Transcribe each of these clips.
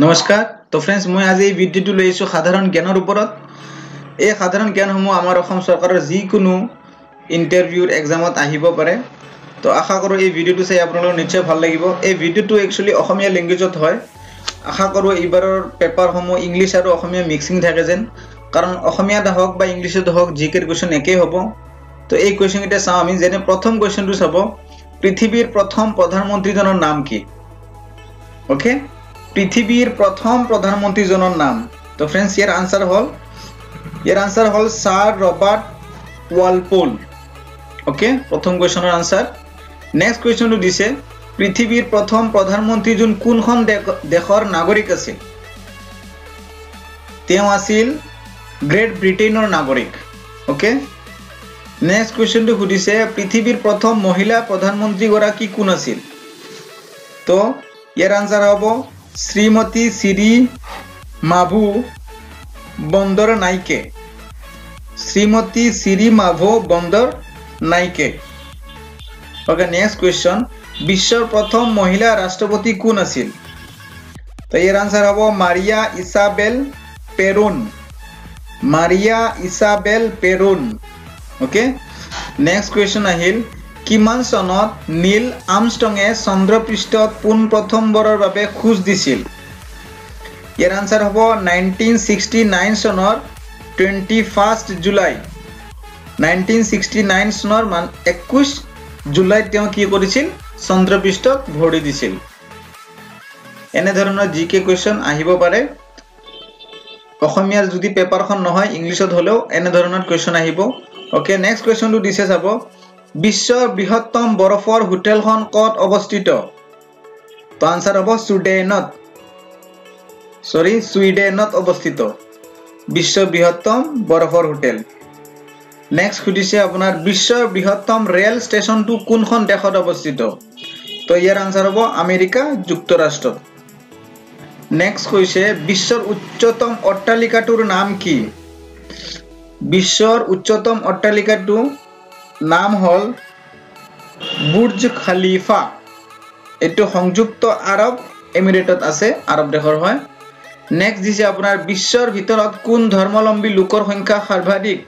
নমস্কাৰ তো ফ্ৰেন্ডছ মই আজি এই ভিডিঅ'টো লৈছো সাধাৰণ জ্ঞানৰ ওপৰত এই সাধাৰণ জ্ঞানসমূহ আমাৰ অসম চৰকাৰৰ যিকোনো ইন্টাৰভিউৰ এক্সামত আহিব পাৰে তো আশা কৰো এই ভিডিঅ'টো চাই আপোনালোকৰ নিশ্চয় ভাল লাগিব এই ভিডিঅ'টো একচুয়ালি অসমীয়া ল্যাঙ্গুৱেজত হয় আশা কৰো এইবাৰৰ পেপাৰসমূহ ইংলিশ আৰু অসমীয়া মিক্সিং থাকে যেন কাৰণ অসমীয়াত হওক বা ইংলিশত হওক জিকেৰ কোৱেশ্চন একেই হ'ব তো এই কোৱেশ্চন এটা চাও আমি যেনে প্ৰথম কোৱেশ্চনটো চাব পৃথিৱীৰ প্ৰথম প্ৰধানমন্ত্ৰীজনৰ নাম কি ওকে পৃথিৱীৰ প্ৰথম প্ৰধানমন্ত্ৰীজনৰ নাম তো फ्रेंड्स ইয়াৰ আনসাৰ হল স্যাৰ ৰবাৰ্ট ওয়ালপোল ওকে প্ৰথম কোৱেশ্চনৰ আনসাৰ নেক্সট কোৱেশ্চনটো দিছে পৃথিৱীৰ প্ৰথম প্ৰধানমন্ত্ৰীজন কোনখন দেশৰ নাগৰিক আছিল তেওঁ আছিল গ্ৰেট ব্ৰিটেইনৰ নাগৰিক ওকে নেক্সট কোৱেশ্চনটো সুধিছে পৃথিৱীৰ প্ৰথম মহিলা প্ৰধানমন্ত্ৰী গৰাকী কোন আছিল তো ইয়াৰ আনসাৰ হ'ব শ্ৰীমতী শ্ৰী মাভু বন্দৰ নাইকে শ্ৰীমতী শ্ৰী মাভু বন্দৰ নাইকে ওকে নেক্সট কোৱেশ্চন বিশ্বৰ প্ৰথম মহিলা ৰাষ্ট্ৰপতি কোন আছিল তো ইয়াৰ আনসাৰ হ'ব Maria Isabel Perón okay next question আহিল কিমান সনত নীল আৰ্মষ্ট্ৰঙে চন্দ্ৰপৃষ্ঠত পোন প্ৰথমবাৰৰ বাবে খোজ দিছিল ইয়াৰ আনসাৰ হ'ব 1969 চনৰ 21 জুলাই 1969 চনৰ 21 জুলাই তেওঁ কি কৰিছিল চন্দ্ৰপৃষ্ঠত ভৰি দিছিল এনে ধৰণৰ জিকে কোৱেশ্চন আহিব পাৰে অসমীয়াৰ যদি পেপাৰখন নহয় ইংলিশত হলেও এনে ধৰণৰ কোৱেশ্চন আহিব ওকে নেক্সট কোৱেশ্চনটো দিছে চাব বিশ্বৰ বৃহত্তম বৰফৰ হোটেলখন ক'ত অৱস্থিত তো আনসাৰ হ'ব সুইডেনত অৱস্থিত বিশ্বৰ বৃহত্তম বৰফৰ হোটেল নেক্সট খুদিছে আপোনাৰ বিশ্বৰ বৃহত্তম ৰেল ষ্টেচনটো কোনখন দেশত অৱস্থিত তো ইয়াৰ আনসাৰ হ'ব আমেৰিকা যুক্তৰাষ্ট্ৰ নেক্সট কৈছে বিশ্বৰ উচ্চতম অট্টালিকাটোৰ নাম কি বিশ্বৰ উচ্চতম অট্টালিকাটো নাম হল বুৰ্জ খলিফা এটো সংযুক্ত আৰব এমিৰেটত আছে আৰব দেশৰ হয় নেক্সট দিছে আপোনাৰ বিশ্বৰ ভিতৰত কোন ধৰ্মাৱলম্বী লোকৰ সংখ্যা সৰ্বাধিক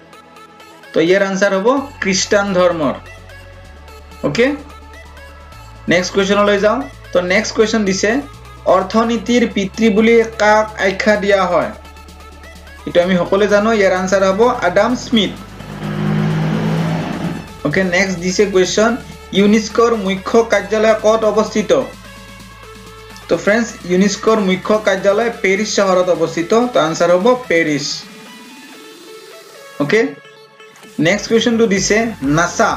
তো ইয়াৰ আনসাৰ হ'ব খ্ৰীষ্টান ধৰ্মৰ ওকে নেক্সট কোৱেশ্চন লৈ যাও তো নেক্সট কোৱেশ্চন দিছে অৰ্থনীতিৰ পিতৃ বুলি কাক আখ্যা দিয়া হয় এটো আমি সকলোৱে জানো ইয়াৰ আনসাৰ হ'ব আডাম স্মিথ ওকে নেক্সট দিছে কোৱেশ্চন ইউনেস্কোৰ মুখ্য কাৰ্যালয় ক'ত অৱস্থিত তো फ्रेंड्स ইউনেস্কোৰ মুখ্য কাৰ্যালয় পেৰিছ চহৰত অৱস্থিত তো আনসাৰ হ'ব পেৰিছ ওকে নেক্সট কোৱেশ্চনটো দিছে নাসা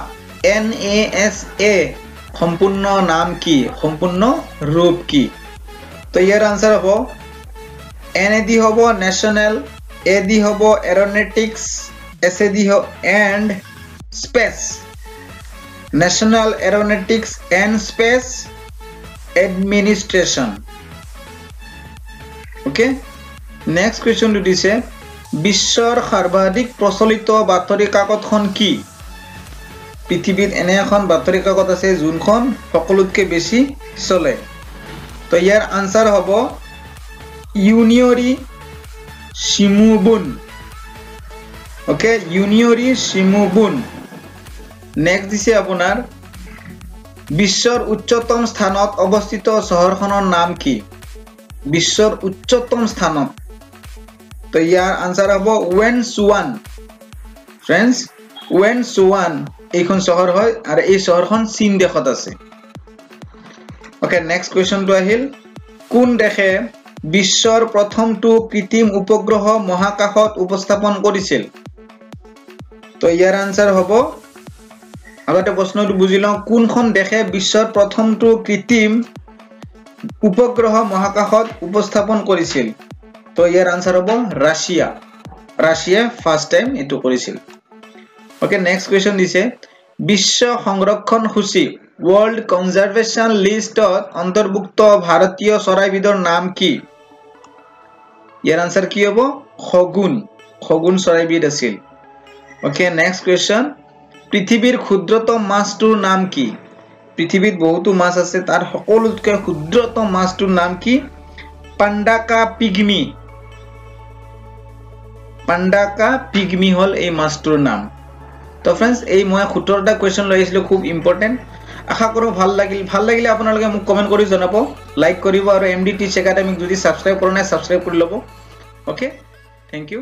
NASA সম্পূৰ্ণ নাম কি সম্পূৰ্ণ ৰূপ কি তো ইয়াৰ আনসাৰ হ'ব NAD হ'ব নেশনাল AD হ'ব এৰোনটিক্স SAD হ'ব and space National Aeronautics and Space Administration okay next question to দিছে বিশ্বৰ সৰ্বাধিক প্ৰচলিত বাতৰি কাকতখন কি পৃথিৱীত এনে এখন বাতৰি কাকত আছে যোনখন সকলোতকৈ বেছি চলে তো ইয়াৰ আনসাৰ হ'ব ইউনিয়ৰি শিমুবুন ওকে ইউনিয়ৰি শিমুবুন নেক্সট দিছে আপোনাৰ বিশ্বৰ উচ্চতম স্থানত অৱস্থিত চহৰখনৰ নাম কি বিশ্বৰ উচ্চতম স্থানত তো ইয়াৰ আনসাৰ হ'ব ৱেনচুৱান फ्रेंड्स ৱেনচুৱান এইখন চহৰ হয় আৰু এই চহৰখন চীন দেশত আছে ওকে নেক্সট কোৱেশ্চনটো আহিল কোন দেশে বিশ্বৰ প্ৰথমটো কৃত্ৰিম উপগ্ৰহ মহাকাশত উপস্থাপন কৰিছিল তো ইয়াৰ আনসাৰ হ'ব আগতে প্ৰশ্নটো বুজিলওঁ কোনখন দেশে বিশ্বৰ প্ৰথমটো কৃত্ৰিম উপগ্ৰহ মহাকাশত উপস্থাপন কৰিছিল তো ইয়াৰ আনসাৰ হ'ব ৰাছিয়া ফাৰ্স্ট টাইম এটো কৰিছিল ওকে নেক্সট কোৱেশ্চন দিছে বিশ্ব সংৰক্ষণ সূচী ওয়াৰ্ল্ড কনজাৰভেশন লিষ্টত অন্তৰ্ভুক্ত ভাৰতীয় চৰাইবিধৰ নাম কি ইয়াৰ আনসাৰ কি হ'ব খগুন চৰাইবিধ আছিল ওকে নেক্সট কোৱেশ্চন পৃথিৱীৰ ক্ষুদ্ৰতম মাছটোৰ নাম কি পৃথিৱীত বহুতো মাছ আছে তাৰ সকলোতকৈ ক্ষুদ্ৰতম মাছটোৰ নাম কি পান্ডাকা পিগমি হল এই মাছটোৰ নাম তো ফ্ৰেন্ডস এই মই 17টা কোৱেশ্চন লৈ আহিছিলো খুব ইম্পৰ্টেন্ট আশা কৰো ভাল লাগিলে আপোনালোকে মোক কমেন্ট কৰি জনাব লাইক কৰিব আৰু এমডি টিচ একাডেমিক যদি সাবস্ক্ৰাইব কৰা নাই সাবস্ক্ৰাইব কৰি লব ওকে থ্যাংক ইউ